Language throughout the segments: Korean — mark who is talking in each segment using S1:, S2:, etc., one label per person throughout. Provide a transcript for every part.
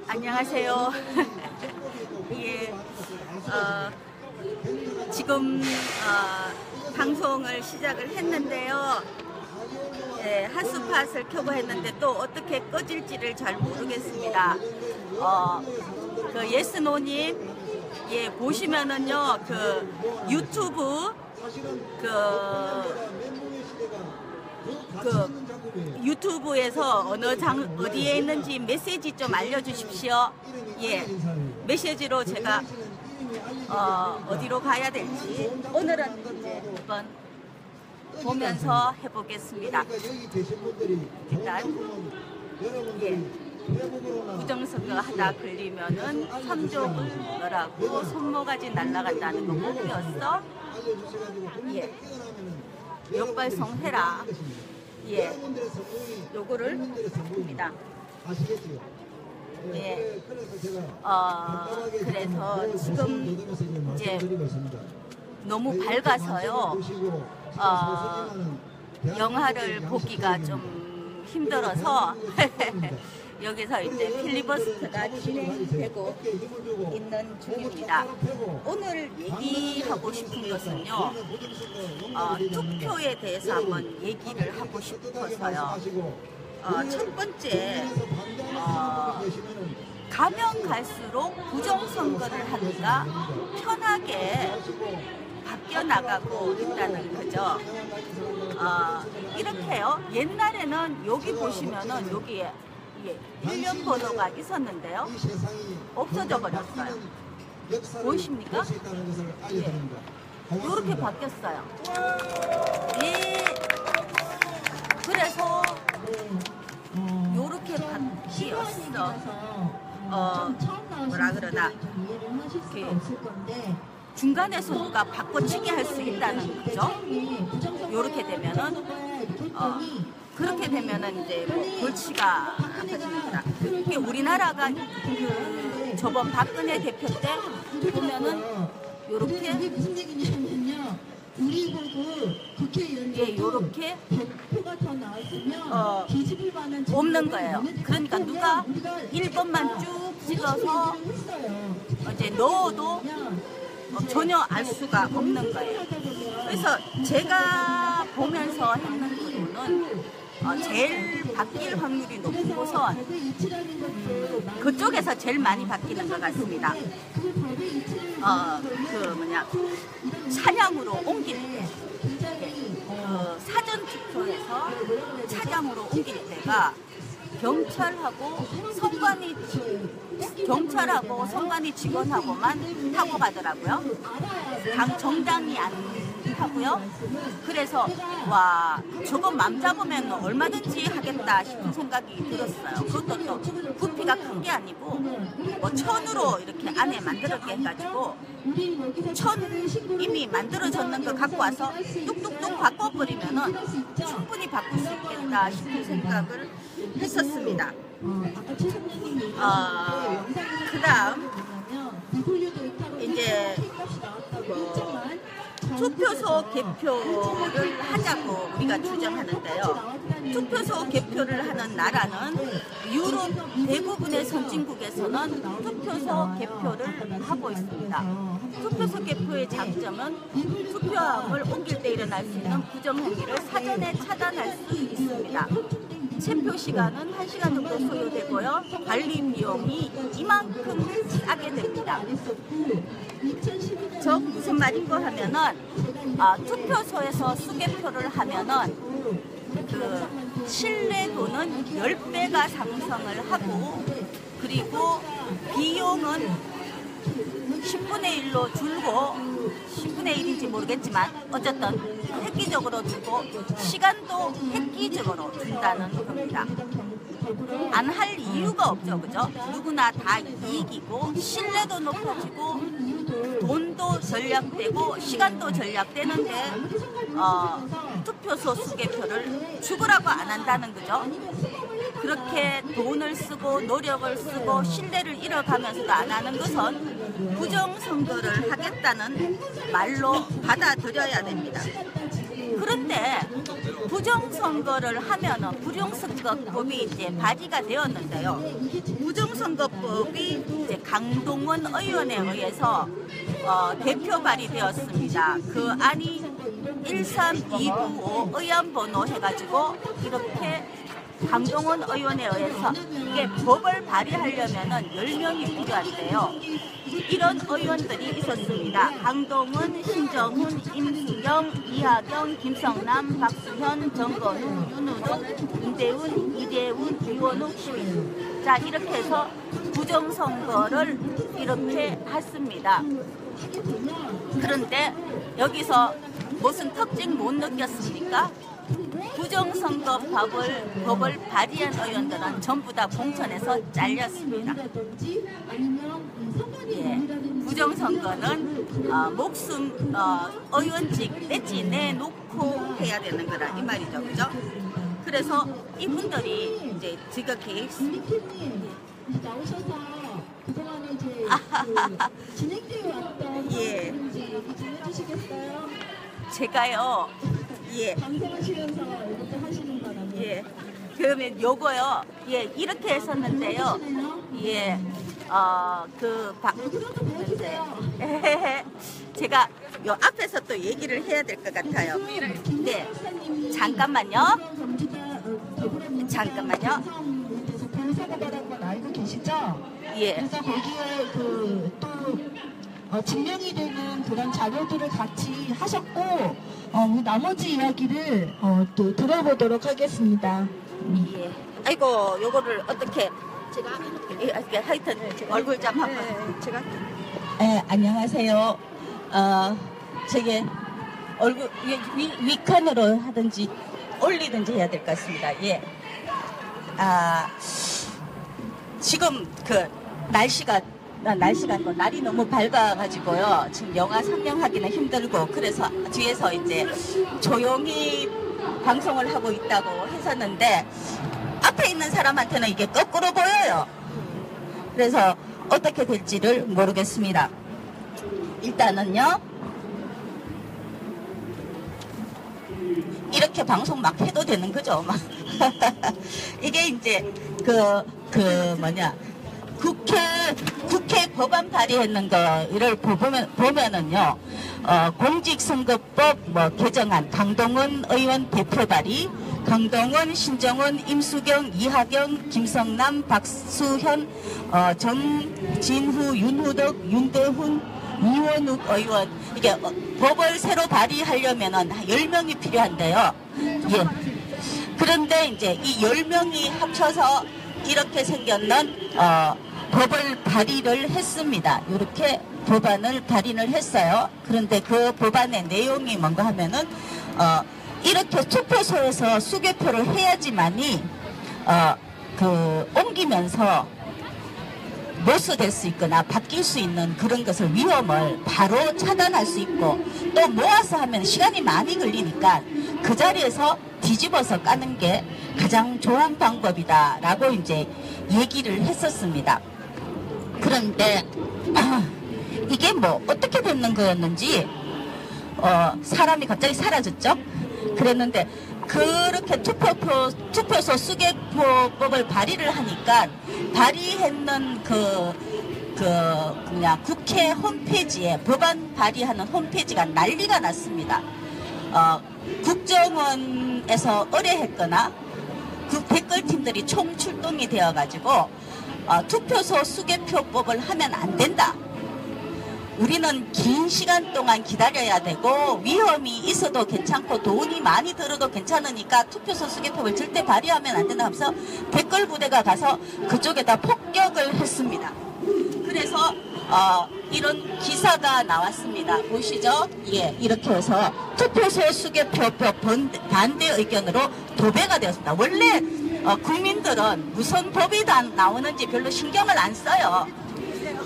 S1: 안녕하세요. 예, 지금 방송을 시작을 했는데요. 예, 핫스팟을 켜고 했는데 또 어떻게 꺼질지를 잘 모르겠습니다. 그 예스노님, 예, 보시면은요, 그 유튜브 유튜브에서 어디에 있는지 메시지 좀 알려주십시오. 예, 메시지로 제가 어디로 가야 될지 오늘은 이제 한번 보면서 해보겠습니다. 일단 예, 부정선거 하다 걸리면은 3족을 넣으라고 손모가지 날라간다는 거 못 배웠어? 예, 역발송 해라. 예, 요거를 합니다. 예, 그래서 지금 이제 너무 밝아서요. 영화를 보기가 좀 힘들어서 여기서 이제 필리버스터가 진행되고 있는 중입니다. 오늘 얘기하고 싶은 것은요, 투표에 대해서 한번 얘기를 하고 싶어서요. 첫 번째, 가면 갈수록 부정선거를 하기가 편하게 바뀌어 나가고 있다는 거죠. 이렇게요. 옛날에는 여기 보시면은 여기에 일련 번호가 있었는데요. 없어져 버렸어요. 보이십니까? 예. 이렇게 바뀌었어요. 예. 그래서 이렇게 바뀌었어. 뭐라 그러나 중간에서 누가 바꿔치기 할 수 있다는 거죠. 이렇게 되면은 그렇게 되면은 이제 뭐 골치가 아파집니다. 이게 우리나라가 그 저번 박근혜 대표 때 보면은 요렇게
S2: 무슨 얘기냐면요. 우리 보고 국회의원들이
S1: 예, 요렇게
S2: 표가 더 나왔으면 기집을 받는
S1: 없는 거예요. 그러니까 누가 1번만 쭉 찍어서 이제 넣어도 전혀 알 수가 없는 거예요. 그래서 제가 보면서 했는 부분은 제일 바뀔 확률이 높은 곳은 그쪽에서 제일 많이 바뀌는 것 같습니다. 차량으로 옮길 때, 사전 투표에서 차량으로 옮길 때가 경찰하고 선관위 직원하고만 타고 가더라고요. 정당이 안 하고요. 그래서 와, 저거 맘 잡으면 얼마든지 하겠다 싶은 생각이 들었어요. 그것도 또 부피가 큰 게 아니고 뭐 천으로 이렇게 안에 만들었게 해가지고 이미 만들어졌는 거 갖고 와서 뚝뚝뚝 바꿔버리면은 충분히 바꿀 수 있겠다 싶은 생각을 했었습니다. 그다음 이제 투표소 개표를 하자고 우리가 주장하는데요. 투표소 개표를 하는 나라는 유럽 대부분의 선진국에서는 투표소 개표를 하고 있습니다. 투표소 개표의 장점은 투표함을 옮길 때 일어날 수 있는 부정행위를 사전에 차단할 수 있습니다. 체표 시간은 1시간 정도 소요되고요. 관리 비용이 이만큼 싸게 됩니다. 저 무슨 말인가 하면은 투표소에서 수개표를 하면은 그 신뢰도는 10배가 상승을 하고, 그리고 비용은 10분의 1로 줄고, 10분의 1인지 모르겠지만 어쨌든 획기적으로 주고 시간도 획기적으로 준다는 겁니다. 안 할 이유가 없죠, 그죠? 누구나 다 이익이고 신뢰도 높아지고 돈도 절약되고 시간도 절약되는데 투표소 수개표를 죽으라고 안 한다는 거죠. 그렇게 돈을 쓰고 노력을 쓰고 신뢰를 잃어가면서도 안 하는 것은 부정선거를 하겠다는 말로 받아들여야 됩니다. 그런데 부정선거를 하면은 부정선거법이 이제 발의가 되었는데요. 부정선거법이 이제 강동원 의원에 의해서 대표 발의되었습니다. 그 안이 13295 의안번호 해가지고 이렇게 강동원 의원에 의해서 이게 법을 발의하려면은 10명이 필요한데요. 이런 의원들이 있었습니다. 강동원, 신정훈, 임수경, 이하경, 김성남, 박수현, 정건우, 윤우덕, 윤대훈, 이대훈, 이원욱 시민. 자, 이렇게 해서 부정선거를 이렇게 했습니다. 그런데 여기서 무슨 특징 못 느꼈습니까? 부정선거 법을 발의한 의원들은 전부 다 공천에서 잘렸습니다. 예, 부정선거는 목숨 의원직 내지 내놓고 해야 되는 거라 이 말이죠, 그죠? 그래서 이분들이 이제 지극히
S2: 나오셔서 그동안에 이제 진행되어 왔던
S1: 예.
S2: 얘기 좀 해주시겠어요?
S1: 제가요, 예.
S2: 방송하시면서 이렇게 하시는 바람에.
S1: 예. 그러면 요거요, 예, 이렇게 했었는데요. 예, 네. 제가 요 앞에서 또 얘기를 해야 될 것 같아요. 네. 잠깐만요. 잠깐만요.
S2: 변호사고발한 건 알고 계시죠?
S1: 예.
S2: 그래서 거기에 또 증명이 되는 그런 자료들을 같이 하셨고 나머지 이야기를 또 들어보도록 하겠습니다.
S1: 예. 아이고, 요거를 어떻게 제가 하여튼 얼굴 좀 한번 제가.
S3: 네, 안녕하세요. 저게 얼굴 위칸으로 하든지 올리든지 해야 될 것 같습니다. 예. 지금 그 날씨가 날이 너무 밝아가지고요. 지금 영화 상영하기는 힘들고 그래서 뒤에서 이제 조용히 방송을 하고 있다고 했었는데 앞에 있는 사람한테는 이게 거꾸로 보여요. 그래서 어떻게 될지를 모르겠습니다. 일단은요. 이렇게 방송 막 해도 되는 거죠. 막. 이게 이제 국회 법안 발의했는 거를 보면은요, 공직선거법 개정안, 강동원 의원 대표 발의, 강동원, 신정훈, 임수경, 이하경, 김성남, 박수현, 정진후, 윤후덕, 윤대훈, 이원욱 의원, 이게 법을 새로 발의하려면은 10명이 필요한데요. 예. 그런데 이제 이 10명이 합쳐서 이렇게 생겼는 법을 발의를 했습니다. 이렇게 법안을 발의를 했어요. 그런데 그 법안의 내용이 뭔가 하면은 이렇게 투표소에서 수개표를 해야지만이 옮기면서 모수될 수 있거나 바뀔 수 있는 그런 것을 위험을 바로 차단할 수 있고 또 모아서 하면 시간이 많이 걸리니까 그 자리에서 뒤집어서 까는 게 가장 좋은 방법이다 라고 이제 얘기를 했었습니다. 그런데 이게 뭐 어떻게 되는 거였는지 사람이 갑자기 사라졌죠. 그랬는데 그렇게 투표소 수개표법을 발의를 하니까 발의했는 그냥 국회 홈페이지에 법안 발의하는 홈페이지가 난리가 났습니다. 국정원에서 의뢰했거나 그 댓글팀들이 총출동이 되어가지고 투표소 수개표법을 하면 안 된다. 우리는 긴 시간 동안 기다려야 되고 위험이 있어도 괜찮고 돈이 많이 들어도 괜찮으니까 투표소 수개표를 절대 발의하면 안 된다 하면서 댓글 부대가 가서 그쪽에다 폭격을 했습니다. 그래서 이런 기사가 나왔습니다. 보시죠? 예, 이렇게 해서 투표소 수개표법 반대 의견으로 도배가 되었습니다. 원래 국민들은 무슨 법이 나오는지 별로 신경을 안 써요.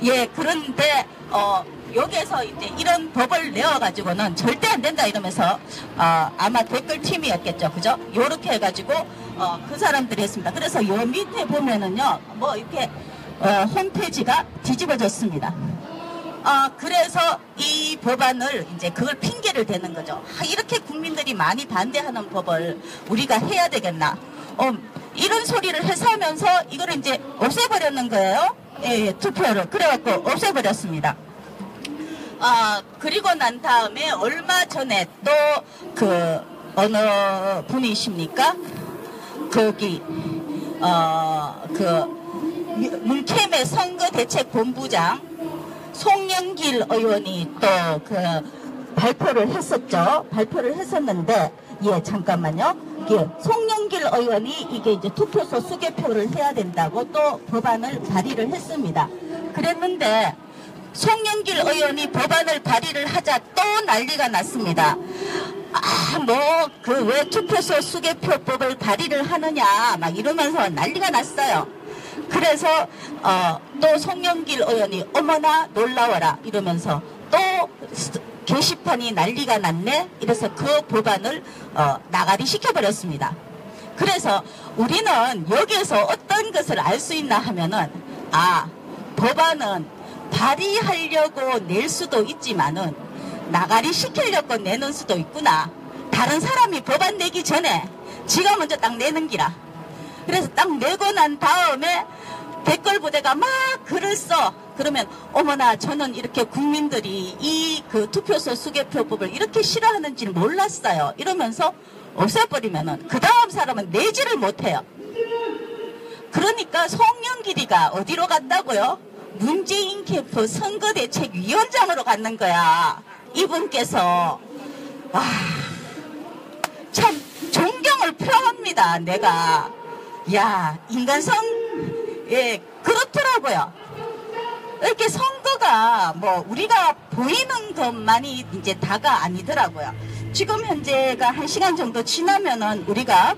S3: 예, 그런데 여기에서 이제 이런 법을 내어가지고는 절대 안 된다 이러면서 아마 댓글팀이었겠죠, 그죠? 요렇게 해가지고 그 사람들이 했습니다. 그래서 요 밑에 보면은요, 뭐 이렇게 홈페이지가 뒤집어졌습니다. 그래서 이 법안을 이제 그걸 핑계를 대는 거죠. 이렇게 국민들이 많이 반대하는 법을 우리가 해야 되겠나. 이런 소리를 해서 하면서 이거를 이제 없애버렸는 거예요. 예, 투표를. 그래갖고 없애버렸습니다. 그리고 난 다음에 얼마 전에 또 그 어느 분이십니까? 거기 그 문캠의 선거대책본부장 송영길 의원이 또 그 발표를 했었죠. 발표를 했었는데, 예, 잠깐만요. 예, 송영길 의원이 이게 이제 투표소 수개표를 해야 된다고 또 법안을 발의를 했습니다. 그랬는데, 송영길 의원이 법안을 발의를 하자 또 난리가 났습니다. 왜 투표소 수개표법을 발의를 하느냐, 막 이러면서 난리가 났어요. 그래서, 또 송영길 의원이 어머나 놀라워라 이러면서 또 게시판이 난리가 났네. 이래서 그 법안을, 나가리 시켜버렸습니다. 그래서 우리는 여기에서 어떤 것을 알 수 있나 하면은, 법안은 발의하려고 낼 수도 있지만은 나가리 시키려고 내는 수도 있구나. 다른 사람이 법안 내기 전에 지가 먼저 딱 내는 기라. 그래서 딱 내고 난 다음에 댓글 부대가 막 글을 써. 그러면 어머나 저는 이렇게 국민들이 이 그 투표소 수개표법을 이렇게 싫어하는지는 몰랐어요. 이러면서 없애버리면은 그 다음 사람은 내지를 못해요. 그러니까 송영길이가 어디로 갔다고요? 문재인 캠프 선거대책위원장으로 갔는 거야. 이분께서 참 존경을 표합니다. 내가 인간성 그렇더라고요. 이렇게 선거가 우리가 보이는 것만이 이제 다가 아니더라고요. 지금 현재가 1시간 정도 지나면은 우리가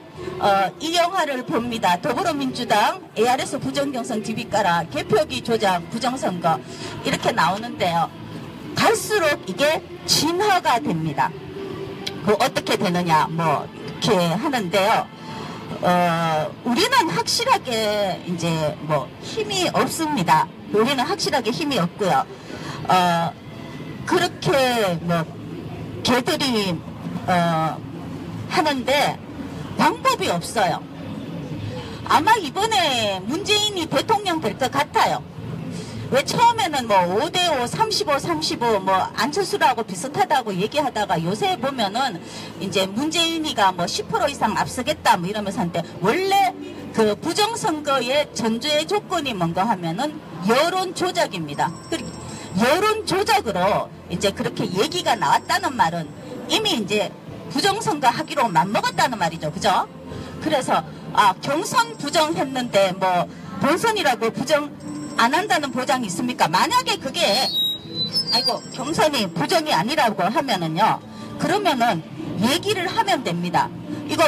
S3: 이 영화를 봅니다. 더불어민주당 ARS 부정경선 DB가라 개표기 조작 부정선거 이렇게 나오는데요. 갈수록 이게 진화가 됩니다. 어떻게 되느냐 이렇게 하는데요. 우리는 확실하게 이제 힘이 없습니다. 우리는 확실하게 힘이 없고요. 그렇게 걔들이 하는데 방법이 없어요. 아마 이번에 문재인이 대통령 될 것 같아요. 왜 처음에는 5대5, 35, 안철수라고 비슷하다고 얘기하다가 요새 보면은 이제 문재인이가 10% 이상 앞서겠다 이러면서 한데, 원래 그 부정선거의 전제의 조건이 뭔가 하면은 여론 조작입니다. 여론 조작으로 이제 그렇게 얘기가 나왔다는 말은 이미 이제 부정선거 하기로 맘먹었다는 말이죠. 그죠? 그래서 경선 부정했는데 본선이라고 부정 안 한다는 보장이 있습니까? 만약에 그게 경선이 부정이 아니라고 하면은요, 그러면은 얘기를 하면 됩니다. 이거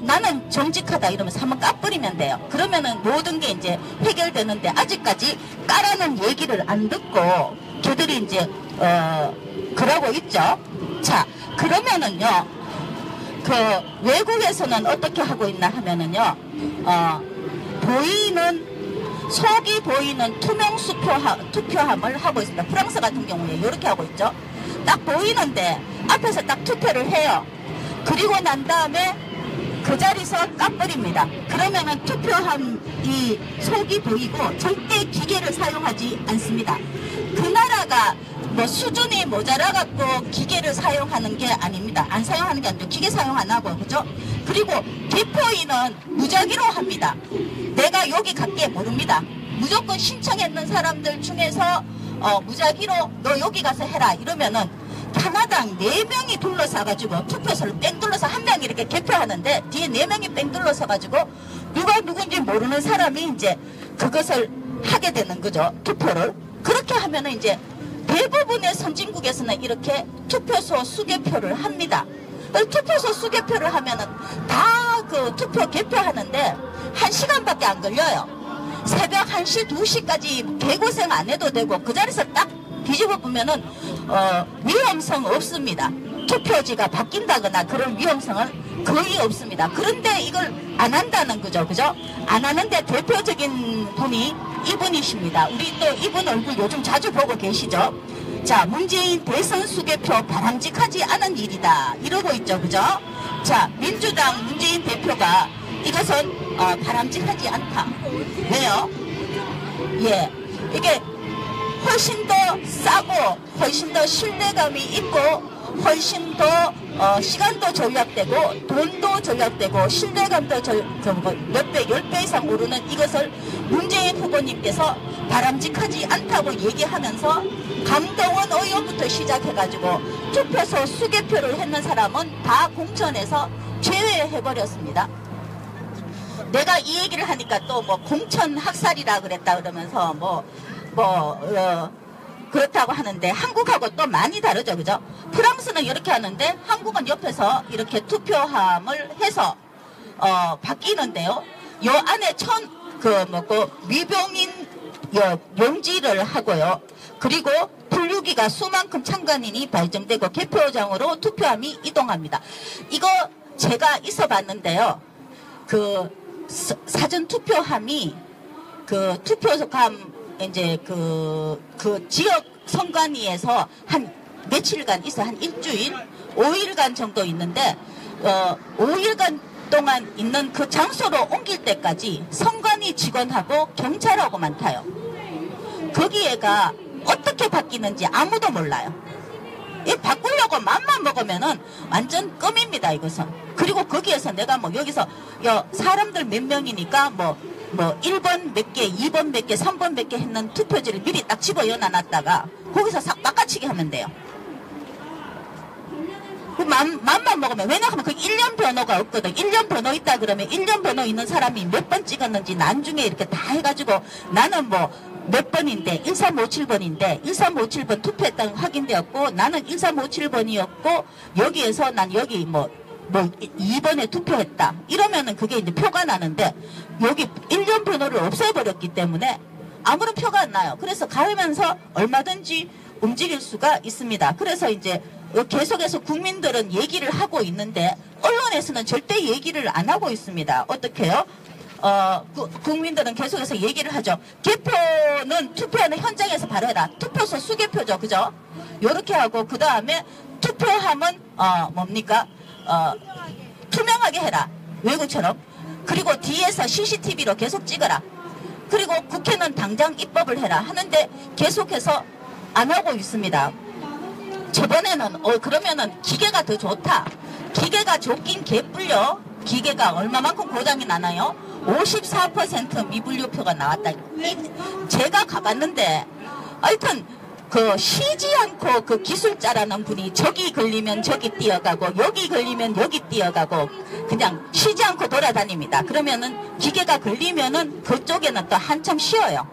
S3: 나는 정직하다 이러면서 한번 까버리면 돼요. 그러면은 모든 게 이제 해결되는데, 아직까지 까라는 얘기를 안 듣고 걔들이 이제 그러고 있죠. 자, 그러면은요, 외국에서는 어떻게 하고 있나 하면은요, 속이 보이는 투명 투표함을 하고 있습니다. 프랑스 같은 경우에 이렇게 하고 있죠. 딱 보이는데 앞에서 딱 투표를 해요. 그리고 난 다음에 그 자리에서 까버립니다. 그러면은 투표함이 속이 보이고 절대 기계를 사용하지 않습니다. 그 나라가 수준이 모자라갖고 기계를 사용하는 게 아닙니다. 안 사용하는 게 아니라 기계 사용 안 하고, 그죠? 그리고 개표인은 무작위로 합니다. 내가 여기 갈게 모릅니다. 무조건 신청했는 사람들 중에서 무작위로 너 여기 가서 해라 이러면은 하나당 4명이 둘러싸가지고 투표소를 뺑 둘러서 한 명이 이렇게 개표하는데 뒤에 4명이 뺑 둘러서가지고 누가 누군지 모르는 사람이 이제 그것을 하게 되는 거죠. 투표를. 그렇게 하면은 이제 대부분의 선진국에서는 이렇게 투표소 수개표를 합니다. 투표소 수개표를 하면은 다 그 투표 개표하는데 1시간밖에 안 걸려요. 새벽 1시, 2시까지 개고생 안 해도 되고, 그 자리에서 딱 뒤집어 보면은 위험성 없습니다. 투표지가 바뀐다거나 그런 위험성은 거의 없습니다. 그런데 이걸 안 한다는 거죠. 그죠? 안 하는데 대표적인 분이 이분이십니다. 우리 또 이분 얼굴 요즘 자주 보고 계시죠? 자, 문재인 대선 수개표 바람직하지 않은 일이다. 이러고 있죠. 그죠? 자, 민주당 문재인 대표가 이것은 바람직하지 않다. 왜요? 예, 이게 훨씬 더 싸고 훨씬 더 신뢰감이 있고 훨씬 더 시간도 절약되고 돈도 절약되고 신뢰감도 몇 배, 10배 이상 오르는 이것을 문재인 후보님께서 바람직하지 않다고 얘기하면서 강동원 의원부터 시작해가지고 투표소 수개표를 했는 사람은 다 공천에서 제외해버렸습니다. 내가 이 얘기를 하니까 또 뭐 공천 학살이라 그랬다 그러면서 그렇다고 하는데 한국하고 또 많이 다르죠. 그죠? 프랑스는 이렇게 하는데 한국은 옆에서 이렇게 투표함을 해서 바뀌는데요. 요 안에 미병인 용지를 하고요. 그리고 분류기가 수만큼 참관인이 발정되고 개표장으로 투표함이 이동합니다. 이거 제가 있어 봤는데요. 사전 투표함이 투표함 이제 그 지역 선관위에서 한 며칠간 있어, 한 일주일, 5일간 정도 있는데 5일간 동안 있는 그 장소로 옮길 때까지 선관위 직원하고 경찰하고만 타요. 거기에가 어떻게 바뀌는지 아무도 몰라요. 이 바꾸려고 맘만 먹으면은 완전 껌입니다, 이것은. 그리고 거기에서 내가 여기서 사람들 몇 명이니까 1번 몇 개, 2번 몇 개, 3번 몇 개 했는 투표지를 미리 딱 집어 넣어놨다가 거기서 싹 바꿔치기 하면 돼요. 맘만 먹으면, 왜냐하면 그 1년 번호가 없거든. 1년 번호 있다 그러면 1년 번호 있는 사람이 몇 번 찍었는지 나중에 이렇게 다 해가지고 나는 몇 번인데 1357번인데 1357번 투표했다는 확인되었고 나는 1357번이었고 여기에서 난 여기 2번에 투표했다 이러면은 그게 이제 표가 나는데 여기 1년 번호를 없애버렸기 때문에 아무런 표가 안 나요. 그래서 가면서 얼마든지 움직일 수가 있습니다. 그래서 이제 계속해서 국민들은 얘기를 하고 있는데 언론에서는 절대 얘기를 안 하고 있습니다. 어떻게요? 국민들은 계속해서 얘기를 하죠. 개표는 투표하는 현장에서 바로 해라. 투표소 수개표죠. 그죠? 요렇게 하고 그 다음에 투표함은 투명하게 해라. 외국처럼. 그리고 뒤에서 CCTV로 계속 찍어라. 그리고 국회는 당장 입법을 해라 하는데 계속해서 안 하고 있습니다. 저번에는 그러면은 기계가 더 좋다. 기계가 좋긴 개뿔려. 기계가 얼마만큼 고장이 나나요? 54% 미분류표가 나왔다. 제가 가봤는데 하여튼 쉬지 않고 그 기술자라는 분이 저기 걸리면 저기 뛰어가고 여기 걸리면 여기 뛰어가고 그냥 쉬지 않고 돌아다닙니다. 그러면은 기계가 걸리면은 그쪽에는 또 한참 쉬어요.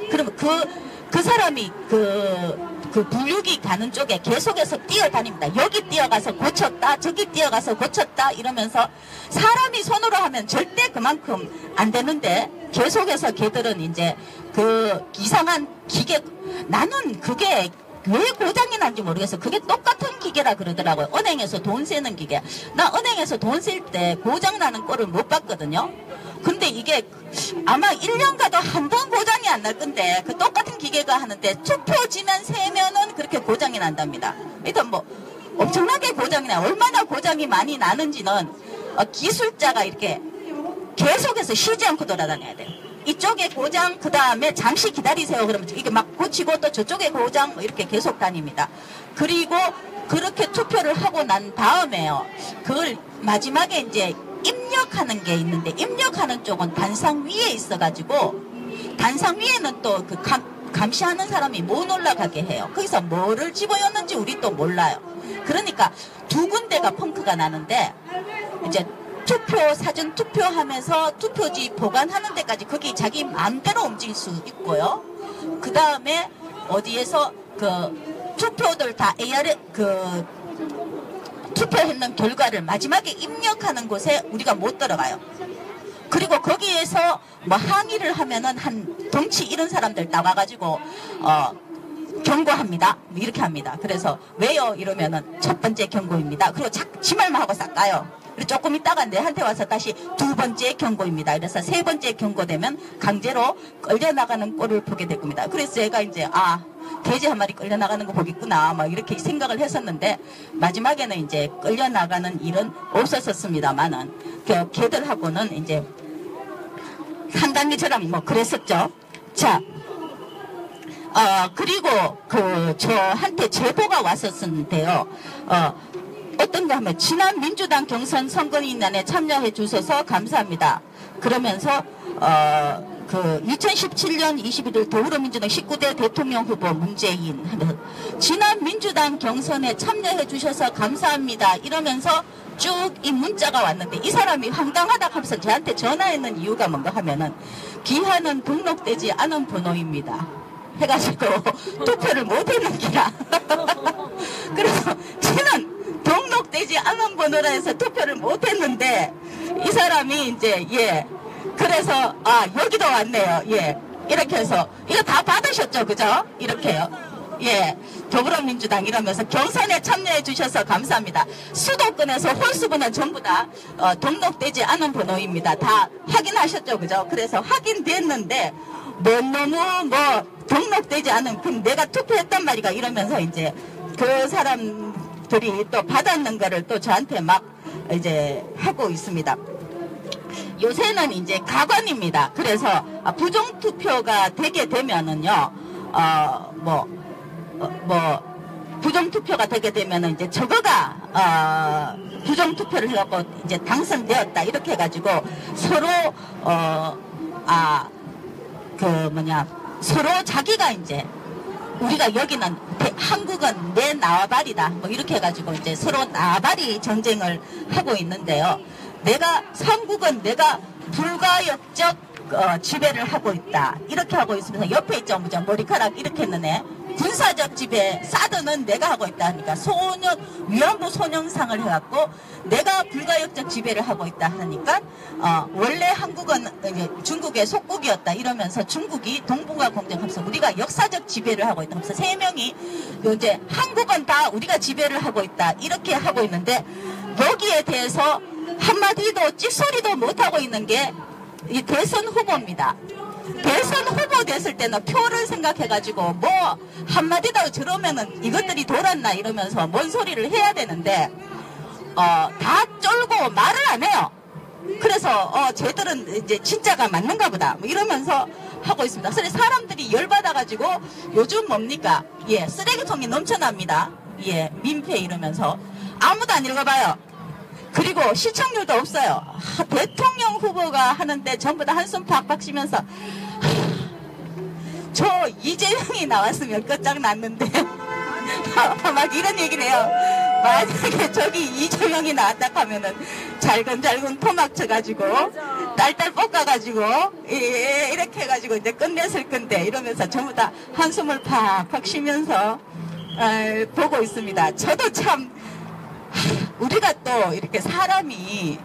S3: 그러면 그 사람이 그 분류기 가는 쪽에 계속해서 뛰어다닙니다. 여기 뛰어가서 고쳤다, 저기 뛰어가서 고쳤다 이러면서 사람이 손으로 하면 절대 그만큼 안 되는데 계속해서 걔들은 이제 그 이상한 기계, 나는 그게 왜 고장이 난지 모르겠어. 그게 똑같은 기계라 그러더라고요. 은행에서 돈 세는 기계. 나 은행에서 돈 셀 때 고장 나는 꼴을 못 봤거든요. 근데 이게 아마 1년 가도 한 번 고장이 안 날 건데 그 똑같은 기계가 하는데 투표지만 세면은 그렇게 고장이 난답니다. 일단 엄청나게 고장이 나요. 얼마나 고장이 많이 나는지는 기술자가 이렇게 계속해서 쉬지 않고 돌아다녀야 돼요. 이쪽에 고장, 그 다음에 잠시 기다리세요. 그러면 이게 막 고치고 또 저쪽에 고장 이렇게 계속 다닙니다. 그리고 그렇게 투표를 하고 난 다음에요. 그걸 마지막에 이제 입력하는 게 있는데 입력하는 쪽은 단상 위에 있어가지고 단상 위에는 또 그 감시하는 사람이 못 올라가게 해요. 거기서 뭐를 집어였는지 우리 또 몰라요. 그러니까 두 군데가 펑크가 나는데 이제 사전 투표하면서 투표지 보관하는 데까지 거기 자기 마음대로 움직일 수 있고요. 그 다음에 어디에서 그 투표들 다 AR 투표했는 결과를 마지막에 입력하는 곳에 우리가 못 들어가요. 그리고 거기에서 항의를 하면은 한 덩치 이런 사람들 나와가지고 경고합니다. 이렇게 합니다. 그래서 왜요? 이러면은 첫 번째 경고입니다. 그리고 지 말만 하고 싹 가요. 조금 있다가 내한테 와서 다시 두 번째 경고입니다. 그래서 세 번째 경고되면 강제로 끌려나가는 꼴을 보게 될 겁니다. 그래서 제가 이제 돼지 한 마리 끌려나가는 거 보겠구나 막 이렇게 생각을 했었는데 마지막에는 이제 끌려나가는 일은 없었습니다만은 걔들하고는 이제 상당히 저랑 뭐 그랬었죠. 자, 그리고 저한테 제보가 왔었는데요. 어떤가 하면 지난 민주당 경선 선거인단에 참여해 주셔서 감사합니다. 그러면서 2017년 21일 더불어민주당 19대 대통령 후보 문재인 하면서 지난 민주당 경선에 참여해 주셔서 감사합니다. 이러면서 쭉 이 문자가 왔는데 이 사람이 황당하다 하면서 저한테 전화했는 이유가 뭔가 하면은 기한은 등록되지 않은 번호입니다. 해가지고 투표를 못했는 기라. 그래서 저는 등록되지 않은 번호라 해서 투표를 못했는데 이 사람이 이제 그래서 여기도 왔네요. 이렇게 해서 이거 다 받으셨죠, 그죠? 이렇게요. 더불어민주당 이러면서 경선에 참여해 주셔서 감사합니다. 수도권에서 홀수번호 전부 다 등록되지 않은 번호입니다. 다 확인하셨죠, 그죠? 그래서 확인됐는데 너무 등록되지 않은 그럼 내가 투표했단 말이가 이러면서 이제 그 사람들이 또 받았는 거를 또 저한테 막 이제 하고 있습니다. 요새는 이제 가관입니다. 그래서 부정투표가 되게 되면은요, 부정투표가 되게 되면은 이제 저거가 부정투표를 해갖고 이제 당선되었다 이렇게 해가지고 서로 서로 자기가 이제 우리가 여기는 한국은 내 나와바리다 뭐 이렇게 해가지고 이제 서로 나와바리 전쟁을 하고 있는데요. 삼국은 내가 불가역적 지배를 하고 있다 이렇게 하고 있으면서 옆에 있죠, 머리카락 이렇게 했는데 군사적 지배 사드는 내가 하고 있다 하니까 위안부 소년상을 해갖고 내가 불가역적 지배를 하고 있다 하니까 원래 한국은 중국의 속국이었다 이러면서 중국이 동북아 공정하면서 우리가 역사적 지배를 하고 있다 하면서 세 명이 이제 한국은 다 우리가 지배를 하고 있다 이렇게 하고 있는데 여기에 대해서 한마디도 찍소리도 못하고 있는 게 이 대선 후보입니다. 대선 후보 됐을 때는 표를 생각해가지고 한마디도 저러면은 이것들이 돌았나 이러면서 뭔 소리를 해야 되는데 다 쫄고 말을 안 해요. 그래서 쟤들은 이제 진짜가 맞는가 보다 뭐 이러면서 하고 있습니다. 그래서 사람들이 열받아가지고 요즘 뭡니까? 쓰레기통이 넘쳐납니다. 민폐 이러면서 아무도 안 읽어봐요. 그리고 시청률도 없어요. 대통령 후보가 하는데 전부 다 한숨 팍팍 쉬면서 저 이재명이 나왔으면 끝장났는데 막 이런 얘기를 해요. 만약에 저기 이재명이 나왔다 하면은 잘근잘근 토막 쳐가지고 딸딸 볶아가지고 이렇게 해가지고 이제 끝냈을 건데 이러면서 전부 다 한숨을 팍팍 쉬면서 보고 있습니다. 저도 참 우리가 또 이렇게 사람이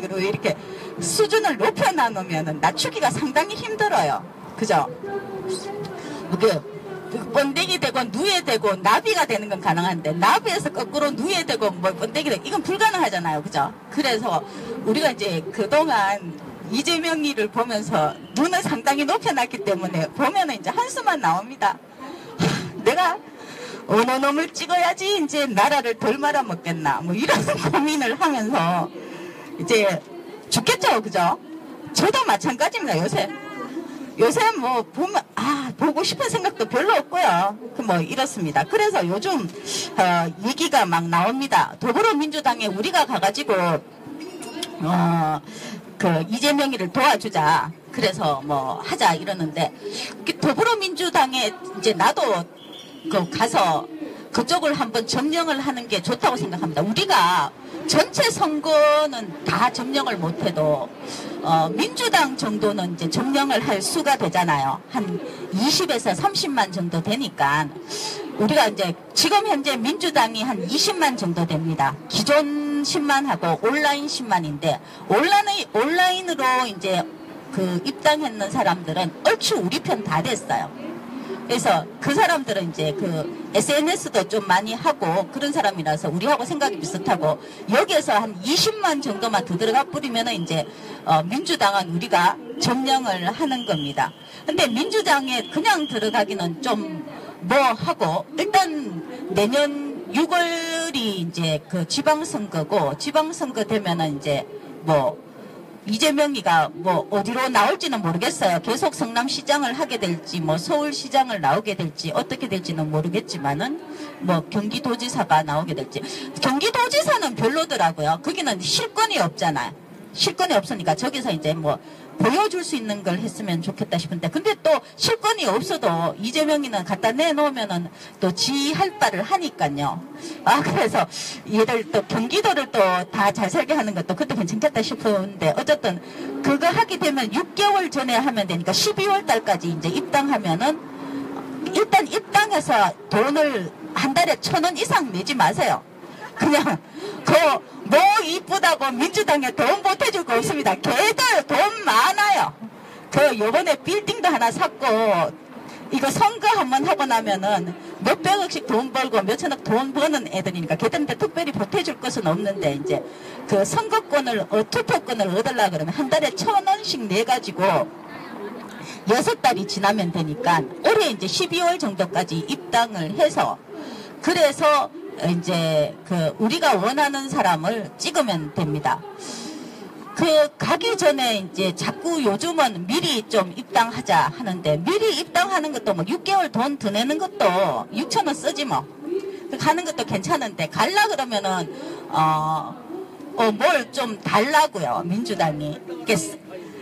S3: 그리고 이렇게 수준을 높여 나누면은 낮추기가 상당히 힘들어요. 그죠? 이게 번데기 되고 누에 되고 나비가 되는 건 가능한데 나비에서 거꾸로 누에 되고 번데기 되고 이건 불가능하잖아요. 그죠? 그래서 우리가 이제 그동안 이재명이를 보면서 눈을 상당히 높여놨기 때문에 보면은 이제 한숨만 나옵니다. 내가 어느 놈을 찍어야지 이제 나라를 덜 말아먹겠나 뭐 이런 고민을 하면서 이제 죽겠죠, 그죠? 저도 마찬가지입니다. 요새 뭐 보면 보고 싶은 생각도 별로 없고요. 이렇습니다. 그래서 요즘 얘기가 막 나옵니다. 더불어민주당에 우리가 가가지고 이재명이를 도와주자. 그래서 하자 이러는데 더불어민주당에 이제 나도 가서 그쪽을 한번 점령을 하는 게 좋다고 생각합니다. 우리가 전체 선거는 다 점령을 못해도 민주당 정도는 이제 점령을 할 수가 되잖아요. 한 20에서 30만 정도 되니까 우리가 이제 지금 현재 민주당이 한 20만 정도 됩니다. 기존 10만하고 온라인 10만인데 온라인으로 이제 입당했는 사람들은 얼추 우리 편 다 됐어요. 그래서 그 사람들은 이제 그 SNS도 좀 많이 하고 그런 사람이라서 우리하고 생각이 비슷하고 여기에서 한 20만 정도만 더 들어가 뿌리면은 이제 민주당은 우리가 점령을 하는 겁니다. 근데 민주당에 그냥 들어가기는 좀 뭐 하고 일단 내년 6월이 이제 그 지방선거고 지방선거 되면은 이제 뭐 이재명이가 뭐 어디로 나올지는 모르겠어요. 계속 성남시장을 하게 될지 뭐 서울시장을 나오게 될지 어떻게 될지는 모르겠지만은 뭐 경기도지사가 나오게 될지 경기도지사는 별로더라고요. 거기는 실권이 없잖아요. 실권이 없으니까 저기서 이제 뭐 보여줄 수 있는 걸 했으면 좋겠다 싶은데 근데 또 실권이 없어도 이재명이는 갖다 내놓으면은 또 지 할 바를 하니까요. 그래서 얘들 또 경기도를 또 다 잘 살게 하는 것도 그것도 괜찮겠다 싶은데 어쨌든 그거 하게 되면 6개월 전에 하면 되니까 12월 달까지 이제 입당하면은 일단 입당해서 돈을 한 달에 1,000원 이상 내지 마세요. 그냥 뭐 이쁘다고 민주당에 돈 보태줄 거 없습니다. 걔들 돈 많아요. 요번에 빌딩도 하나 샀고 이거 선거 한번 하고 나면은 몇백억씩 돈 벌고 몇천억 돈 버는 애들이니까 걔들한테 특별히 보태줄 것은 없는데 이제 그 선거권을 투표권을 얻으려고 그러면 한 달에 1,000원씩 내가지고 6달이 지나면 되니까 올해 이제 12월 정도까지 입당을 해서 그래서 이제 그 우리가 원하는 사람을 찍으면 됩니다. 가기 전에 이제 자꾸 요즘은 미리 좀 입당하자 하는데 미리 입당하는 것도 뭐 6개월 돈 더 내는 것도 6,000원 쓰지 뭐. 가는 것도 괜찮은데 갈라 그러면은 뭘 좀 달라고요. 민주당이.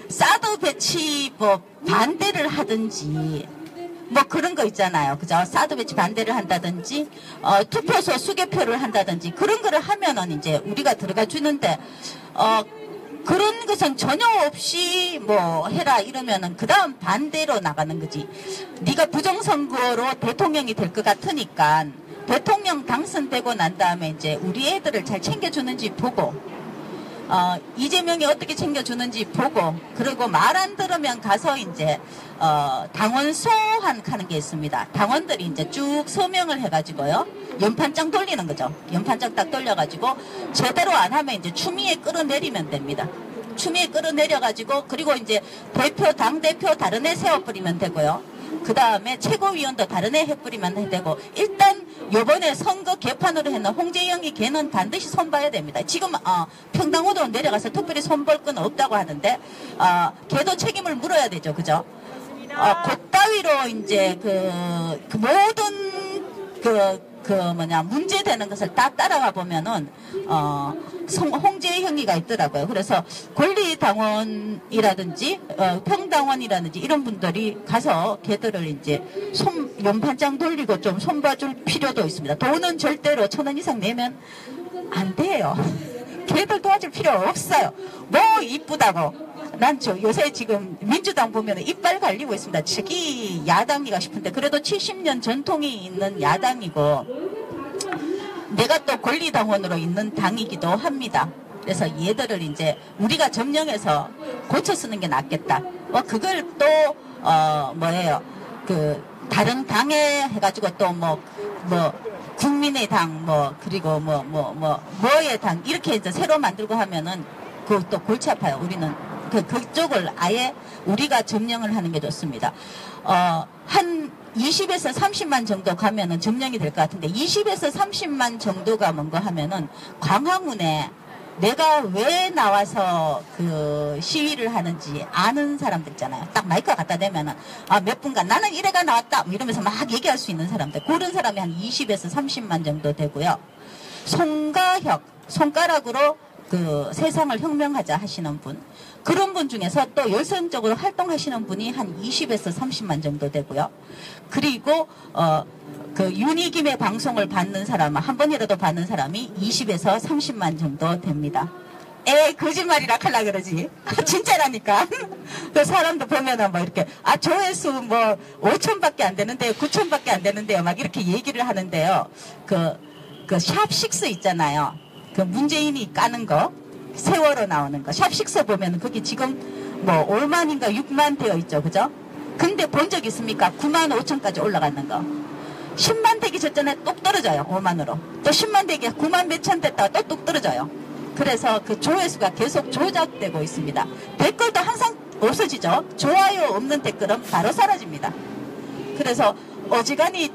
S3: 사드 배치 뭐 반대를 하든지 뭐 그런 거 있잖아요. 그죠? 사드 배치 반대를 한다든지 투표소 수개표를 한다든지 그런 거를 하면은 이제 우리가 들어가 주는데 그런 것은 전혀 없이 뭐 해라 이러면은 그 다음 반대로 나가는 거지. 네가 부정선거로 대통령이 될 것 같으니까 대통령 당선되고 난 다음에 이제 우리 애들을 잘 챙겨주는지 보고 이재명이 어떻게 챙겨주는지 보고 그리고 말 안 들으면 가서 이제 당원 소환 하는 게 있습니다. 당원들이 이제 쭉 서명을 해가지고요. 연판장 돌리는 거죠. 연판장 딱 돌려가지고 제대로 안 하면 이제 추미애 끌어내리면 됩니다. 추미애 끌어내려가지고 그리고 이제 대표, 당대표 다른 애 세워버리면 되고요. 그 다음에 최고위원도 다른 애 해버리면 되고 일단 요번에 선거 개판으로 했는 홍재영이 걔는 반드시 손봐야 됩니다. 지금 평당으로 내려가서 특별히 손볼 건 없다고 하는데 걔도 책임을 물어야 되죠. 그죠? 그따위로 이제 그 모든 문제되는 것을 다 따라가 보면은 홍재형이가 있더라고요. 그래서 권리당원이라든지 평당원이라든지 이런 분들이 가서 걔들을 이제 연판장 돌리고 좀 손봐줄 필요도 있습니다. 돈은 절대로 1,000원 이상 내면 안 돼요. 걔들 도와줄 필요 없어요. 뭐 이쁘다고. 난 요새 지금 민주당 보면 이빨 갈리고 있습니다. 저기 야당이가 싶은데 그래도 70년 전통이 있는 야당이고 내가 또 권리당원으로 있는 당이기도 합니다. 그래서 얘들을 이제 우리가 점령해서 고쳐 쓰는 게 낫겠다. 그걸 또 다른 당에 해가지고 또 국민의당 그리고 뭐의 당 이렇게 이제 새로 만들고 하면은 그것도 골치 아파요. 우리는 그쪽을 아예 우리가 점령을 하는 게 좋습니다. 한 20에서 30만 정도 가면은 점령이 될 것 같은데 20에서 30만 정도가 뭔가 하면은 광화문에 내가 왜 나와서 그 시위를 하는지 아는 사람들 있잖아요. 딱 마이크 갖다 대면은 몇 분간 나는 이래가 나왔다 뭐 이러면서 막 얘기할 수 있는 사람들 그런 사람이 한 20에서 30만 정도 되고요. 손가혁 손가락으로 그 세상을 혁명하자 하시는 분 그런 분 중에서 또 열성적으로 활동하시는 분이 한 20에서 30만 정도 되고요. 그리고 그 윤희김의 방송을 받는 사람 한 번이라도 받는 사람이 20에서 30만 정도 됩니다. 거짓말이라 하려 그러지. 진짜라니까. 그 사람도 보면은 이렇게 조회수 5천밖에 안 되는데요, 9천밖에 안 되는데요, 막 이렇게 얘기를 하는데요. 그 샵6 있잖아요. 그 문재인이 까는 거 세월호 나오는 거 샵6 보면 거기 지금 5만인가 6만 되어 있죠. 그죠? 근데 본 적 있습니까? 9만 5천까지 올라가는 거. 10만 되기 전에 똑 떨어져요. 5만으로. 또 10만 되기 9만 몇천 됐다가 또 똑 떨어져요. 그래서 그 조회수가 계속 조작되고 있습니다. 댓글도 항상 없어지죠. 좋아요 없는 댓글은 바로 사라집니다. 그래서 어지간히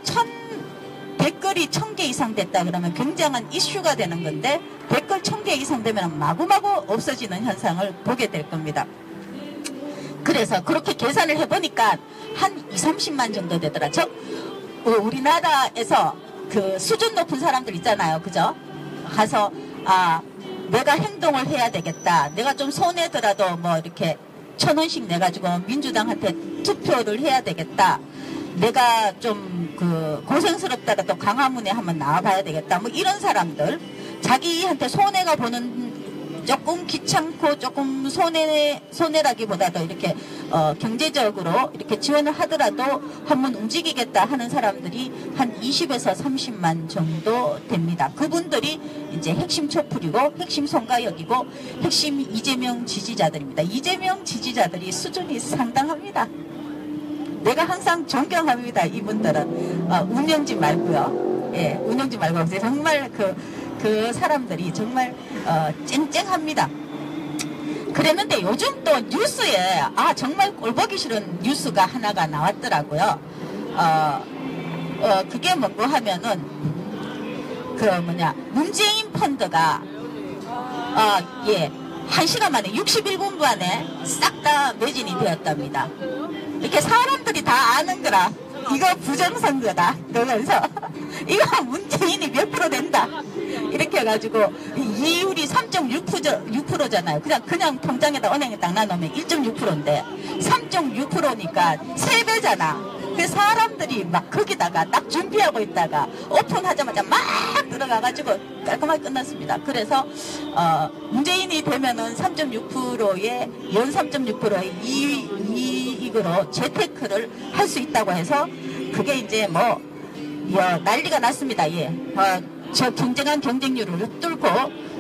S3: 댓글이 1000개 이상 됐다 그러면 굉장한 이슈가 되는 건데 댓글 1000개 이상 되면 마구마구 없어지는 현상을 보게 될 겁니다. 그래서 그렇게 계산을 해보니까 한 2, 30만 정도 되더라. 우리나라에서 그 수준 높은 사람들 있잖아요. 그죠? 가서 내가 행동을 해야 되겠다. 내가 좀 손해더라도 뭐 이렇게 1,000원씩 내가지고 민주당한테 투표를 해야 되겠다. 내가 좀 고생스럽더라도 광화문에 한번 나와봐야 되겠다. 뭐 이런 사람들, 자기한테 손해가 보는 조금 귀찮고 조금 손해라기보다도 이렇게 경제적으로 이렇게 지원을 하더라도 한번 움직이겠다 하는 사람들이 한 20에서 30만 정도 됩니다. 그분들이 이제 핵심 촛불이고 핵심 송가역이고 핵심 이재명 지지자들입니다. 이재명 지지자들이 수준이 상당합니다. 내가 항상 존경합니다. 이분들은 운영진 말고요. 예, 운영진 말고 정말 그 사람들이 정말 쨍쨍합니다. 그랬는데 요즘 또 뉴스에 정말 꼴보기 싫은 뉴스가 하나가 나왔더라고요. 그게 뭔고 하면은 문재인 펀드가 1시간 만에 61분 만에 싹 다 매진이 되었답니다. 이렇게 사람들이 다 아는 거라 이거 부정선거다 그러면서 이거 문재인이 몇 프로 된다 이렇게 해가지고 이율이 3.6%잖아요. 그냥 통장에다 은행에 딱 놔놓으면 1.6%인데 3.6%니까 3배잖아. 그 사람들이 막 거기다가 딱 준비하고 있다가 오픈하자마자 막 들어가가지고 깔끔하게 끝났습니다. 그래서 문재인이 되면은 3.6%의 연 3.6%의 이익으로 재테크를 할 수 있다고 해서 그게 이제 난리가 났습니다. 예. 저 경쟁한 경쟁률을 뚫고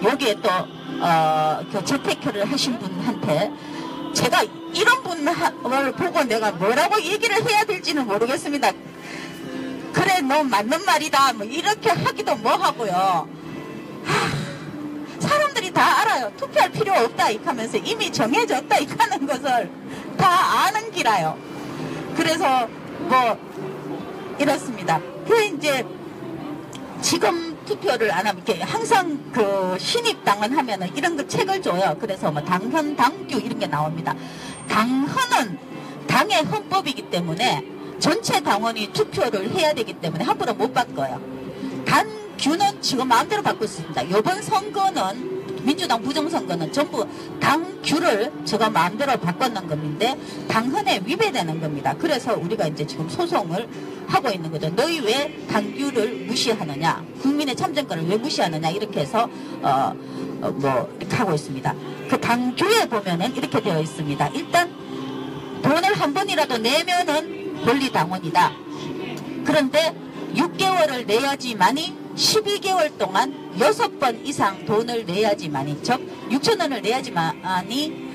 S3: 여기에 또 그 재테크를 하신 분한테 제가 이런 분을 보고 내가 뭐라고 얘기를 해야 될지는 모르겠습니다. 그래 너 맞는 말이다 뭐 이렇게 하기도 뭐하고요. 사람들이 다 알아요. 투표할 필요 없다 이하면서 이미 정해졌다 이하는 것을 다 아는 기라요. 그래서 이렇습니다. 이제 지금 투표를 안 하면 이렇게 항상 신입당원 하면은 이런 거 책을 줘요. 그래서 당헌, 당규 이런 게 나옵니다. 당헌은 당의 헌법이기 때문에 전체 당원이 투표를 해야 되기 때문에 함부로 못 바꿔요. 당규는 지금 마음대로 바꿀 수 있습니다. 이번 선거는 민주당 부정선거는 전부 당규를 제가 마음대로 바꿨는 건데 당헌에 위배되는 겁니다. 그래서 우리가 이제 지금 소송을 하고 있는 거죠. 너희 왜 당규를 무시하느냐, 국민의 참정권을 왜 무시하느냐 이렇게 해서 이렇게 하고 있습니다. 그 당규에 보면은 이렇게 되어 있습니다. 일단 돈을 한 번이라도 내면은 권리당원이다. 그런데 6개월을 내야지만이 12개월 동안 6번 이상 돈을 내야지만이, 즉 6,000원을 내야지만이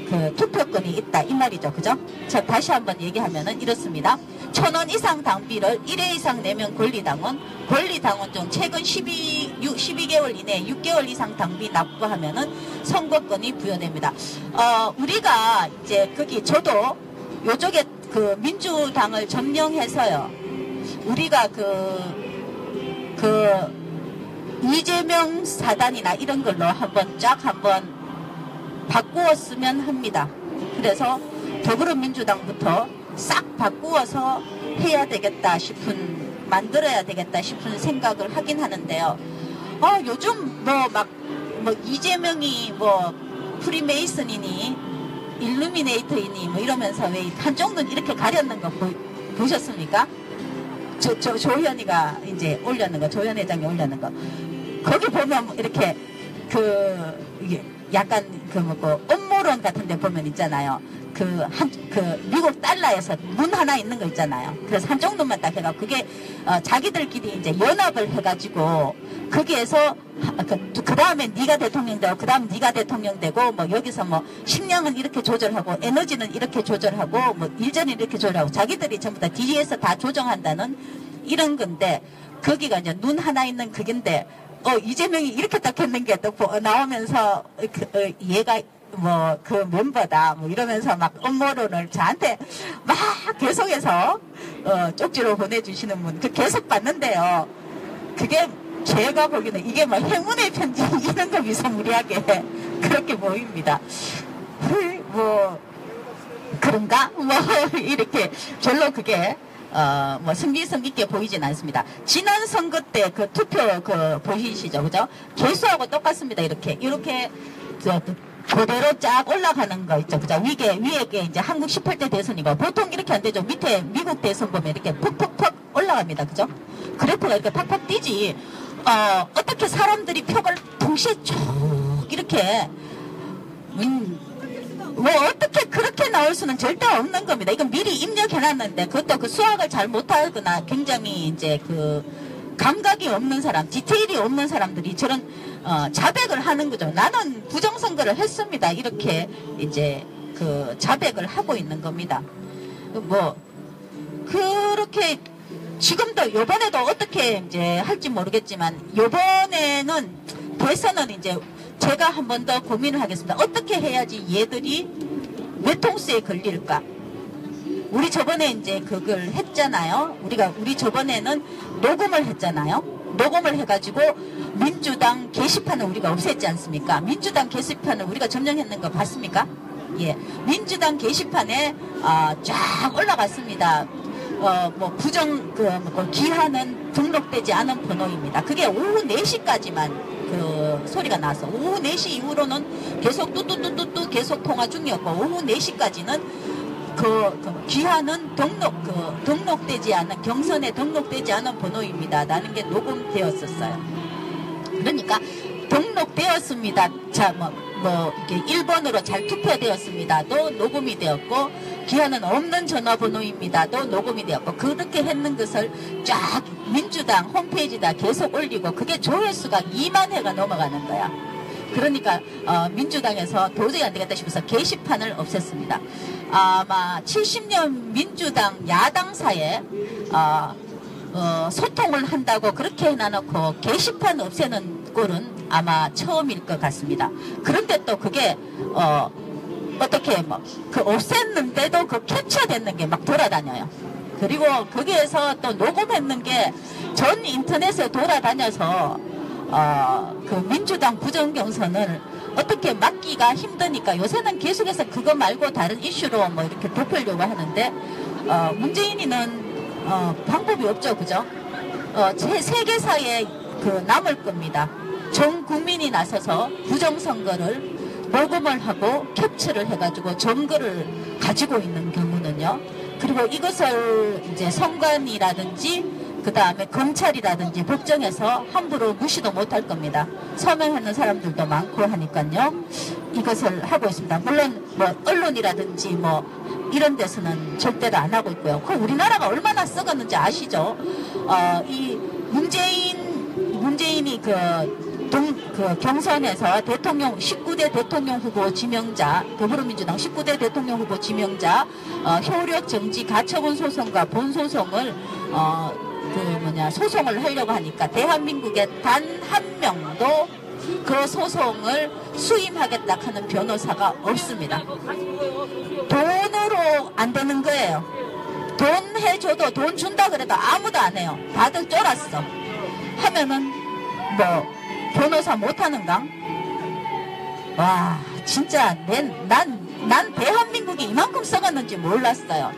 S3: 그 투표권이 있다 이 말이죠. 그죠? 자, 다시 한번 얘기하면은 이렇습니다. 1,000원 이상 당비를 1회 이상 내면 권리당원 중 최근 12개월 이내 6개월 이상 당비 납부하면은 선거권이 부여됩니다. 우리가 이제 저도 요쪽에 그 민주당을 점령해서요. 우리가 이재명 사단이나 이런 걸로 한번 바꾸었으면 합니다. 그래서 더불어민주당부터 싹 바꾸어서 만들어야 되겠다 싶은 생각을 하긴 하는데요. 요즘 이재명이 프리메이슨이니 일루미네이터이니 이러면서 왜 한쪽은 이렇게 가렸는 거 보셨습니까? 조현이가 이제 올렸는 거, 조현 회장이 올렸는 거. 거기 보면 이렇게 이게 약간 음모론 같은 데 보면 있잖아요. 미국 달러에서 눈 하나 있는 거 있잖아요. 그래서 한쪽 눈만 딱 해가 그게 자기들끼리 이제 연합을 해가지고 거기에서 그 다음에 네가 대통령 되고 그 다음 네가 대통령 되고 뭐 여기서 뭐 식량은 이렇게 조절하고 에너지는 이렇게 조절하고 뭐 일전은 이렇게 조절하고 자기들이 전부 다 뒤에서 다 조정한다는 이런 건데 거기가 이제 눈 하나 있는 그긴데 이재명이 이렇게 딱 했는 게 또 나오면서 얘가 뭐 그 멤버다 뭐 이러면서 막 음모론을 저한테 막 계속해서 쪽지로 보내주시는 분 그 계속 봤는데요. 그게 제가 보기에는 이게 뭐 행운의 편지 이런 거 비스무리하게 그렇게 보입니다. 뭐 그런가? 뭐 이렇게 별로 그게 뭐 승기성 있게 보이진 않습니다. 지난 선거 때 그 투표 보이시죠, 그죠? 개수하고 똑같습니다. 이렇게 그대로 쫙 올라가는 거 있죠, 그죠? 위에 게 이제 한국 18대 대선이고 보통 이렇게 안 되죠. 밑에 미국 대선 보면 이렇게 퍽퍽퍽 올라갑니다, 그죠? 그래프가 이렇게 팍팍 뛰지. 어떻게 사람들이 표를 동시에 쭉 이렇게 뭐 어떻게 그렇게 나올 수는 절대 없는 겁니다. 이건 미리 입력해놨는데 그것도 그 수학을 잘 못하거나 굉장히 이제 그 감각이 없는 사람, 디테일이 없는 사람들이 저런 자백을 하는 거죠. 나는 부정선거를 했습니다. 이렇게 이제 그 자백을 하고 있는 겁니다. 뭐 그렇게 지금도 요번에도 어떻게 이제 할지 모르겠지만 요번에는 대선은 이제 제가 한 번 더 고민을 하겠습니다. 어떻게 해야지 얘들이 외통수에 걸릴까? 우리 저번에 이제 그걸 했잖아요. 우리 저번에는 녹음을 했잖아요. 녹음을 해가지고 민주당 게시판을 우리가 없앴지 않습니까? 민주당 게시판을 우리가 점령했는 거 봤습니까? 예, 민주당 게시판에 쫙 올라갔습니다. 뭐 기한은 등록되지 않은 번호입니다. 그게 오후 4시까지만 그 소리가 나서 오후 4시 이후로는 계속 뚜뚜뚜뚜뚜 계속 통화 중이었고 오후 4시까지는 그 기한은 등록되지 않은 경선에 등록되지 않은 번호입니다. 라는 게 녹음되었었어요. 그러니까 등록되었습니다. 자, 이렇게 1번으로 잘 투표되었습니다도 녹음이 되었고 기한은 없는 전화번호입니다도 녹음이 되었고 그렇게 했는 것을 쫙 민주당 홈페이지에다 계속 올리고 그게 조회수가 2만 회가 넘어가는 거야. 그러니까 민주당에서 도저히 안 되겠다 싶어서 게시판을 없앴습니다. 아마 70년 민주당 야당사에 소통을 한다고 그렇게 해놔놓고 게시판 없애는 꼴은 아마 처음일 것 같습니다. 그런데 또 그게 어떻게 그 없앴는데도 그 캡처됐는 게 막 돌아다녀요. 그리고 거기에서 또 녹음했는 게 전 인터넷에 돌아다녀서 그 민주당 부정경선을 어떻게 막기가 힘드니까 요새는 계속해서 그거 말고 다른 이슈로 뭐 이렇게 덮으려고 하는데 문재인이는 방법이 없죠, 그죠? 세계사에 그 남을 겁니다. 전 국민이 나서서 부정선거를 녹음을 하고 캡처를 해가지고 증거를 가지고 있는 경우는요. 그리고 이것을 이제 선관위라든지 그 다음에 검찰이라든지 법정에서 함부로 무시도 못할 겁니다. 서명하는 사람들도 많고 하니까요. 이것을 하고 있습니다. 물론 뭐 언론이라든지 뭐 이런 데서는 절대로 안 하고 있고요. 그 우리나라가 얼마나 썩었는지 아시죠? 이 문재인이 그 경선에서 19대 대통령 후보 지명자, 더불어민주당 19대 대통령 후보 지명자 효력 정지 가처분 소송과 본소송을 소송을 하려고 하니까 대한민국에 단 한 명도 그 소송을 수임하겠다 하는 변호사가 없습니다. 돈으로 안 되는 거예요. 돈 해줘도 돈 준다 그래도 아무도 안 해요. 다들 쫄았어. 하면은 뭐 변호사 못하는가? 와, 진짜 난 대한민국이 이만큼 썩었는지 몰랐어요.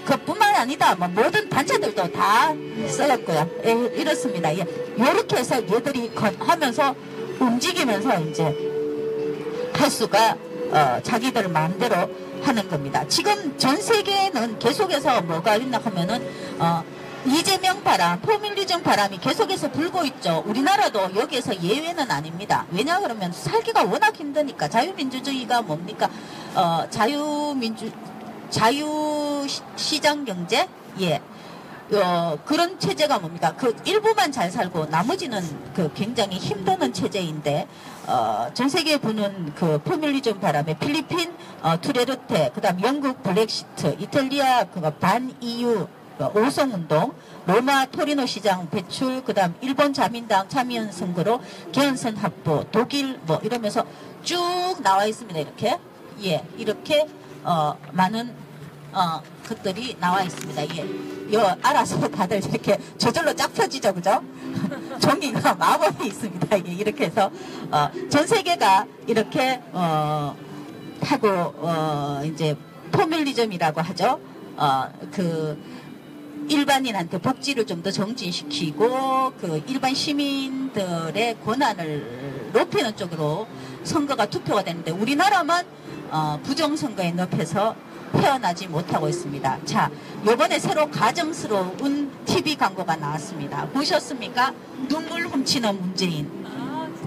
S3: 그뿐만 아니다. 모든 단체들도 다 썩었고요. 이렇습니다. 이렇게 해서 얘들이 하면서 움직이면서 이제 할 수가 자기들 마음대로 하는 겁니다. 지금 전 세계는 계속해서 뭐가 있나 하면은 이재명 바람, 포퓰리즘 바람이 계속해서 불고 있죠. 우리나라도 여기에서 예외는 아닙니다. 왜냐 그러면 살기가 워낙 힘드니까. 자유민주주의가 뭡니까? 자유시장 경제? 예. 그런 체제가 뭡니까? 그 일부만 잘 살고 나머지는 그 굉장히 힘드는 체제인데 전 세계에 부는 그 포퓰리즘 바람에 필리핀 투레르테, 그다음 영국 블랙시트, 이탈리아 그거 반 EU 오송운동, 로마 토리노 시장 배출, 그다음 일본 자민당 참여연 선거로 개헌선 확보, 독일 뭐 이러면서 쭉 나와 있습니다. 이렇게 이렇게 많은 것들이 나와 있습니다. 알아서 다들 이렇게 저절로 쫙 펴지죠, 그죠? 종이가 마법이 있습니다. 이렇게 해서 전 세계가 이렇게 하고 이제 포퓰리즘이라고 하죠. 그 일반인한테 복지를 좀 더 정진시키고 그 일반 시민들의 권한을 높이는 쪽으로 선거가 투표가 되는데 우리나라만 부정선거에 늪에서 헤어나지 못하고 있습니다. 자, 요번에 새로 가정스러운 TV 광고가 나왔습니다. 보셨습니까? 눈물 훔치는 문재인.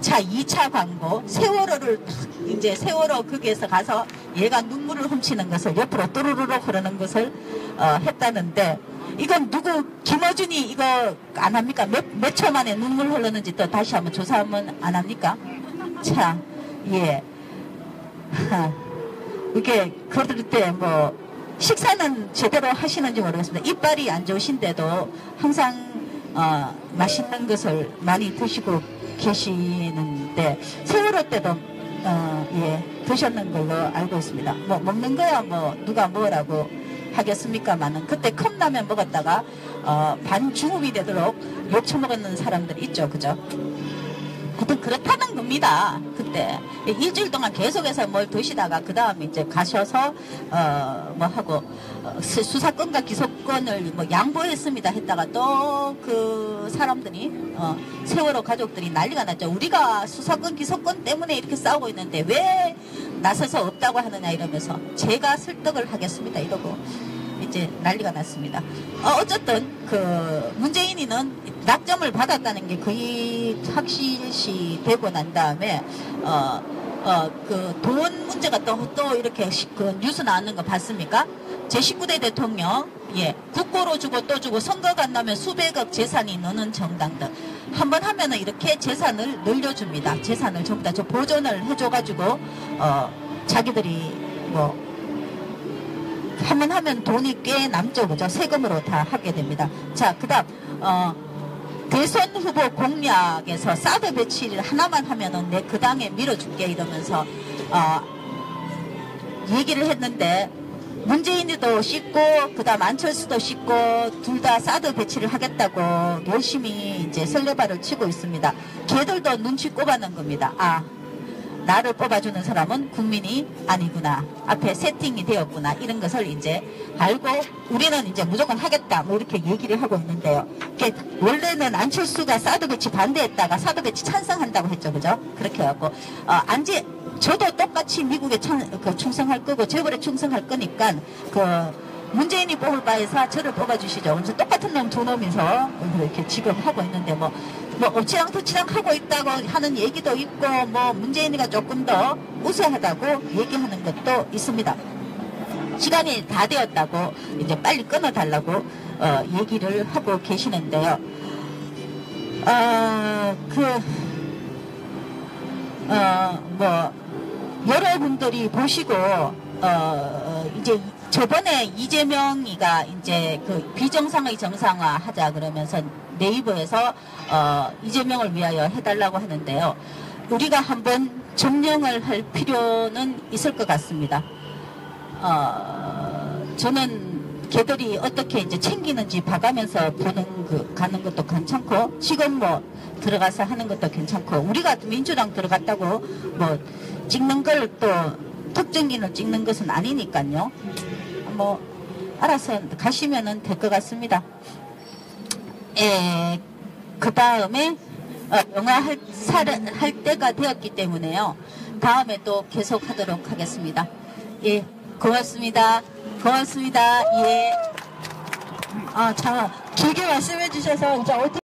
S3: 자, 2차 광고. 세월호를 이제 세월호 거기에서 가서 얘가 눈물을 훔치는 것을 옆으로 또르르륵 흐르는 것을 했다는데 이건 누구 김어준이 이거 안 합니까? 몇 초 만에 눈물 흐르는지 또 다시 한번 조사하면 안 합니까? 자, 이게 그럴 때 뭐 식사는 제대로 하시는지 모르겠습니다. 이빨이 안 좋으신데도 항상 맛있는 것을 많이 드시고 계시는데 세월호 때도 드셨는 걸로 알고 있습니다. 뭐 먹는 거야 뭐 누가 뭐라고 하겠습니까만은 그때 컵라면 먹었다가 반중음이 되도록 욕 처먹는 사람들이 있죠, 그죠? 하여튼 그렇다는 겁니다. 그때 일주일 동안 계속해서 뭘 드시다가 그 다음에 이제 가셔서 뭐 하고 수사권과 기소권을 뭐 양보했습니다 했다가 또 그 사람들이 세월호 가족들이 난리가 났죠. 우리가 수사권 기소권 때문에 이렇게 싸우고 있는데 왜 나서서 없다고 하느냐 이러면서 제가 설득을 하겠습니다 이러고 이제 난리가 났습니다. 어쨌든 그 문재인이는 낙점을 받았다는 게 거의 확실시 되고 난 다음에 그 돈 문제가 또 이렇게 그 뉴스 나왔는 거 봤습니까? 제19대 대통령 국고로 주고 또 주고 선거가 안 나면 수백억 재산이 너는 정당들 한번 하면은 이렇게 재산을 늘려줍니다. 재산을 전부 다 보존을 해줘가지고 자기들이 뭐 한번 하면 돈이 꽤 남죠, 그죠? 세금으로 다 하게 됩니다. 자, 그다음 대선 후보 공약에서 사드 배치를 하나만 하면은 내 그 당에 밀어줄게 이러면서 얘기를 했는데 문재인이도 씻고 그다음 안철수도 씻고 둘 다 사드 배치를 하겠다고 열심히 이제 설레발을 치고 있습니다. 걔들도 눈치 꼽아낸 겁니다. 나를 뽑아주는 사람은 국민이 아니구나. 앞에 세팅이 되었구나. 이런 것을 이제 알고 우리는 이제 무조건 하겠다. 뭐 이렇게 얘기를 하고 있는데요. 원래는 안철수가 사드 배치 반대했다가 사드 배치 찬성한다고 했죠. 그죠? 그렇게 해갖고, 저도 똑같이 미국에 충성할 거고 재벌에 충성할 거니까 문재인이 뽑을 바에서 저를 뽑아주시죠. 그래서 똑같은 놈 두 놈이서 이렇게 지금 하고 있는데 뭐 엎치락뒤치락 하고 있다고 하는 얘기도 있고 뭐 문재인이가 조금 더 우세하다고 얘기하는 것도 있습니다. 시간이 다 되었다고 이제 빨리 끊어달라고 얘기를 하고 계시는데요. 여러분들이 보시고 이제 저번에 이재명이가 이제 그 비정상의 정상화 하자 그러면서 네이버에서 이재명을 위하여 해달라고 하는데요. 우리가 한번 점령을 할 필요는 있을 것 같습니다. 저는 걔들이 어떻게 이제 챙기는지 봐가면서 가는 것도 괜찮고 지금 뭐 들어가서 하는 것도 괜찮고 우리가 민주당 들어갔다고 뭐 찍는 걸 또 특정인을 찍는 것은 아니니까요. 뭐 알아서 가시면은 될 것 같습니다. 그 다음에 영화 할 때가 되었기 때문에요. 다음에 또 계속 하도록 하겠습니다. 고맙습니다. 고맙습니다. 자, 길게 말씀해 주셔서 이제 어떻게